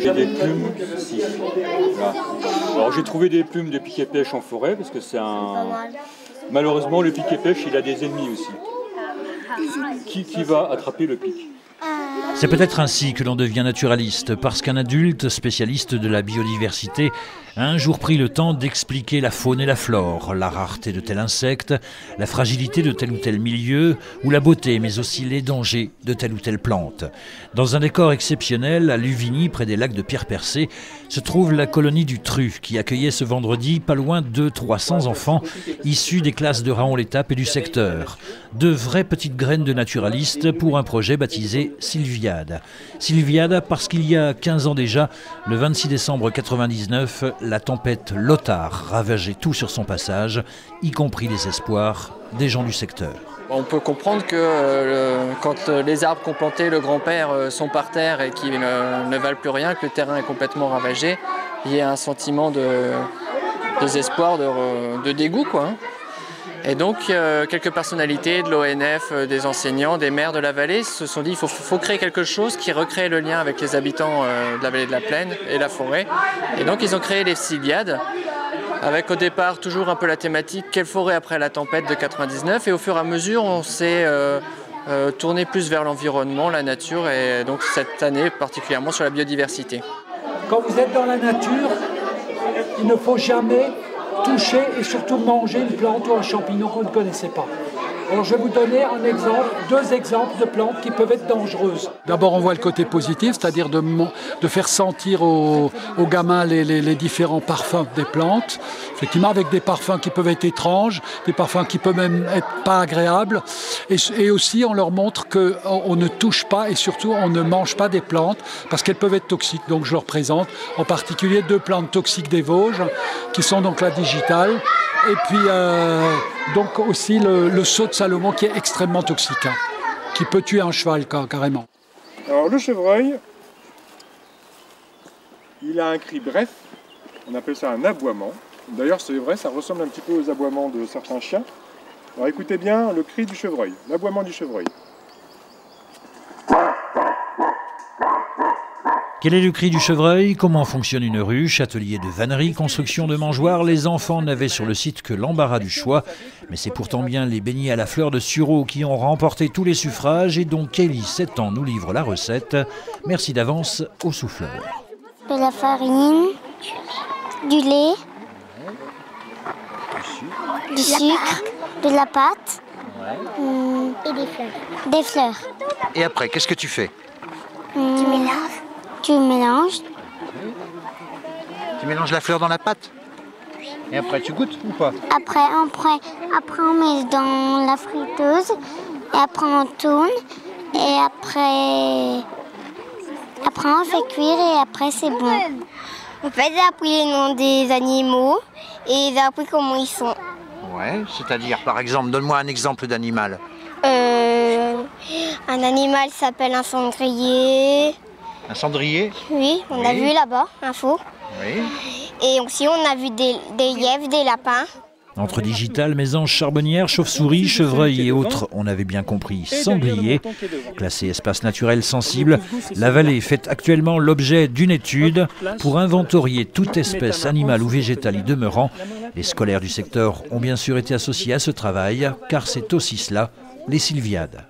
j'ai des plumes ici. Voilà. Alors j'ai trouvé des plumes de piquet-pêche en forêt parce que c'est un... Malheureusement le piquet-pêche il a des ennemis aussi. Qui va attraper le pic? C'est peut-être ainsi que l'on devient naturaliste, parce qu'un adulte spécialiste de la biodiversité a un jour pris le temps d'expliquer la faune et la flore, la rareté de tel insecte, la fragilité de tel ou tel milieu, ou la beauté, mais aussi les dangers de telle ou telle plante. Dans un décor exceptionnel, à Luvigny, près des lacs de Pierre-Percé, se trouve la colonie du Tru, qui accueillait ce vendredi pas loin de 300 enfants issus des classes de Raon-l'Étape et du secteur. De vraies petites graines de naturalistes pour un projet baptisé Sylviade. Sylviade parce qu'il y a 15 ans déjà, le 26 décembre 1999, la tempête Lothar ravageait tout sur son passage, y compris les espoirs des gens du secteur. On peut comprendre que quand les arbres qu'ont plantés le grand-père sont par terre et qu'ils ne valent plus rien, que le terrain est complètement ravagé, il y a un sentiment de désespoir, de dégoût, quoi. Et donc, quelques personnalités de l'ONF, des enseignants, des maires de la vallée se sont dit qu'il faut créer quelque chose qui recrée le lien avec les habitants de la vallée de la Plaine et la forêt. Et donc, ils ont créé les Sylviades, avec au départ toujours un peu la thématique « Quelle forêt après la tempête de 99 ?» Et au fur et à mesure, on s'est tourné plus vers l'environnement, la nature, et donc cette année particulièrement sur la biodiversité. Quand vous êtes dans la nature, il ne faut jamais toucher et surtout manger une plante ou un champignon qu'on ne connaissait pas. Alors je vais vous donner deux exemples de plantes qui peuvent être dangereuses. D'abord on voit le côté positif, c'est-à-dire de faire sentir aux gamins les différents parfums des plantes. Effectivement avec des parfums qui peuvent être étranges, des parfums qui peuvent même être pas agréables. Et aussi on leur montre qu'on ne touche pas et surtout on ne mange pas des plantes parce qu'elles peuvent être toxiques. Donc je leur présente en particulier 2 plantes toxiques des Vosges qui sont donc la digitale. Et puis donc aussi le saut de Salomon qui est extrêmement toxique, hein, qui peut tuer un cheval carrément. Alors le chevreuil, il a un cri bref, on appelle ça un aboiement. D'ailleurs c'est vrai, ça ressemble un petit peu aux aboiements de certains chiens. Alors écoutez bien le cri du chevreuil, l'aboiement du chevreuil. Quel est le cri du chevreuil? Comment fonctionne une ruche? Atelier de vannerie, construction de mangeoires. Les enfants n'avaient sur le site que l'embarras du choix. Mais c'est pourtant bien les beignets à la fleur de sureau qui ont remporté tous les suffrages et dont Kelly, 7 ans, nous livre la recette. Merci d'avance au souffleur. De la farine, du lait, du sucre, de la pâte et des fleurs. Des fleurs. Et après, qu'est-ce que tu fais? Tu mélanges. Tu mélanges. Tu mélanges la fleur dans la pâte? Et après, tu goûtes ou pas? Après on met dans la friteuse. Et après, on tourne. Et après on fait cuire et après, c'est bon. En fait, j'ai appris les noms des animaux et j'ai appris comment ils sont. Ouais, c'est-à-dire, par exemple, donne-moi un exemple d'animal. Un animal s'appelle un cendrier. Un cendrier? Oui, on a vu là-bas, info. Oui. Et aussi, on a vu des lièvres, des lapins. Entre digital, mésanges, charbonnières, chauves-souris, chevreuils et autres, on avait bien compris, sanglier. Classé espace naturel sensible, la vallée fait actuellement l'objet d'une étude pour inventorier toute espèce animale ou végétale y demeurant. Les scolaires du secteur ont bien sûr été associés à ce travail, car c'est aussi cela, les Sylviades.